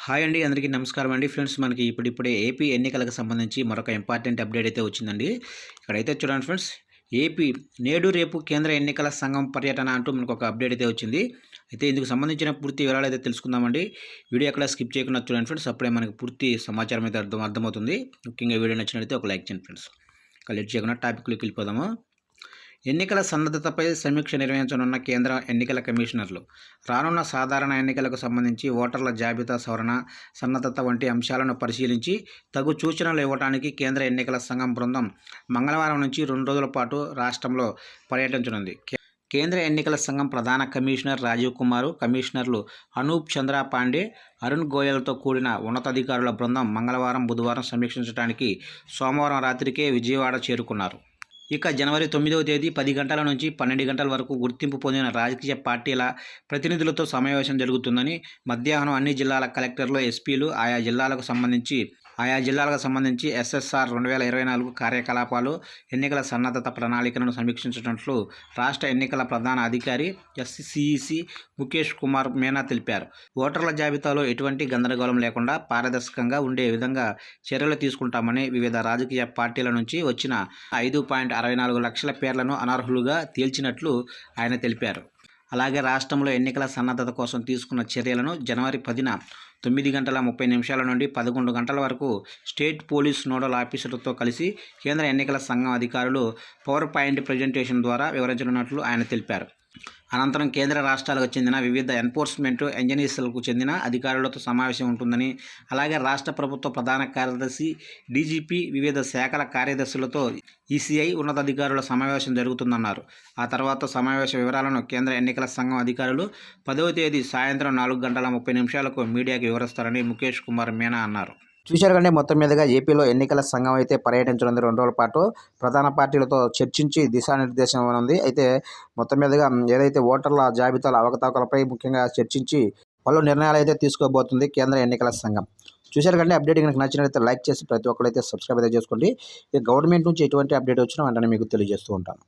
Hi అండి. అందరికీ నమస్కారం అండి. ఫ్రెండ్స్, మనకి ఇప్పుడిప్పుడే ఏపీ ఎన్నికలకు సంబంధించి మరొక ఇంపార్టెంట్ అప్డేట్ అయితే వచ్చిందండి. ఇక్కడైతే చూడండి ఫ్రెండ్స్, ఏపీ నేడు రేపు కేంద్ర ఎన్నికల సంఘం పర్యటన అంటూ మనకు ఒక అప్డేట్ అయితే వచ్చింది. అయితే ఇందుకు సంబంధించిన పూర్తి వివరాలు అయితే తెలుసుకుందామండి. వీడియో ఎక్కడ స్కిప్ చేయకుండా చూడండి ఫ్రెండ్స్, అప్పుడే మనకి పూర్తి సమాచారం అయితే అర్థమవుతుంది. ముఖ్యంగా వీడియో నచ్చినట్లయితే ఒక లైక్ చేయండి ఫ్రెండ్స్. ఇక లేట్ చేయకుండా టాపిక్లోకి వెళ్ళిపోదాము. ఎన్నికల సన్నద్ధతపై సమీక్ష నిర్వహించనున్న కేంద్ర ఎన్నికల కమిషనర్లు రానున్న సాధారణ ఎన్నికలకు సంబంధించి ఓటర్ల జాబితా సవరణ, సన్నద్ధత వంటి అంశాలను పరిశీలించి తగు సూచనలు ఇవ్వడానికి కేంద్ర ఎన్నికల సంఘం బృందం మంగళవారం నుంచి 2 రోజుల పాటు రాష్ట్రంలో పర్యటించనుంది. కేంద్ర ఎన్నికల సంఘం ప్రధాన కమిషనర్ రాజీవ్ కుమార్, కమిషనర్లు అనూప్ చంద్ర పాండే, అరుణ్ గోయల్తో కూడిన ఉన్నతాధికారుల బృందం మంగళవారం, బుధవారం సమీక్షించడానికి సోమవారం రాత్రికే విజయవాడ చేరుకున్నారు. ఇక జనవరి 9వ తేదీ 10 గంటల నుంచి 12 గంటల వరకు గుర్తింపు పొందిన రాజకీయ పార్టీల ప్రతినిధులతో సమావేశం జరుగుతుందని మధ్యాహ్నం అన్ని జిల్లాల కలెక్టర్లు, ఎస్పీలు ఆయా జిల్లాలకు సంబంధించి ఎస్ఎస్ఆర్ 2024 కార్యకలాపాలు, ఎన్నికల సన్నద్ధత ప్రణాళికలను సమీక్షించినట్లు రాష్ట్ర ఎన్నికల ప్రధాన అధికారి ఎస్సీఈసీ ముఖేష్ కుమార్ మీనా తెలిపారు. ఓటర్ల జాబితాలో ఎటువంటి గందరగోళం లేకుండా పారదర్శకంగా ఉండే విధంగా చర్యలు తీసుకుంటామని, వివిధ రాజకీయ పార్టీల నుంచి వచ్చిన 5.64 లక్షల పేర్లను అనర్హులుగా తేల్చినట్లు ఆయన తెలిపారు. అలాగే రాష్ట్రంలో ఎన్నికల సన్నద్ధత కోసం తీసుకున్న చర్యలను జనవరి 10న 9 గంటల 30 నిమిషాల నుండి 11 గంటల వరకు స్టేట్ పోలీస్ నోడల్ ఆఫీసర్లతో కలిసి కేంద్ర ఎన్నికల సంఘం అధికారులు పవర్ పాయింట్ ప్రజెంటేషన్ ద్వారా వివరించనున్నట్లు ఆయన తెలిపారు. అనంతరం కేంద్ర రాష్ట్రాలకు చెందిన వివిధ ఎన్ఫోర్స్మెంట్ ఏజెన్సీలకు చెందిన అధికారులతో సమావేశం ఉంటుందని, అలాగే రాష్ట్ర ప్రభుత్వ ప్రధాన కార్యదర్శి, డీజీపీ, వివిధ శాఖల కార్యదర్శులతో ఈసీఐ ఉన్నతాధికారుల సమావేశం జరుగుతుందన్నారు. ఆ తర్వాత సమావేశ వివరాలను కేంద్ర ఎన్నికల సంఘం అధికారులు 10వ తేదీ సాయంత్రం 4 గంటల 30 నిమిషాలకు మీడియాకు వివరిస్తారని ముఖేష్ కుమార్ మీనా అన్నారు. చూశారు కంటే మొత్తం మీదుగా ఏపీలో ఎన్నికల సంఘం అయితే పర్యటించనుంది. 2 రోజుల పాటు ప్రధాన పార్టీలతో చర్చించి దిశానిర్దేశం ఉంది. అయితే మొత్తం మీదుగా ఏదైతే ఓటర్ల జాబితాల అవకతవకలపై ముఖ్యంగా చర్చించి పలు నిర్ణయాలు అయితే తీసుకోబోతుంది కేంద్ర ఎన్నికల సంఘం. చూశారు కంటే అప్డేట్ కనుక నచ్చినట్లయితే లైక్ చేసి ప్రతి ఒక్కరైతే సబ్స్క్రైబ్ అయితే చేసుకోండి. గవర్నమెంట్ నుంచి ఎటువంటి అప్డేట్ వచ్చినా వెంటనే మీకు తెలియజేస్తూ ఉంటాను.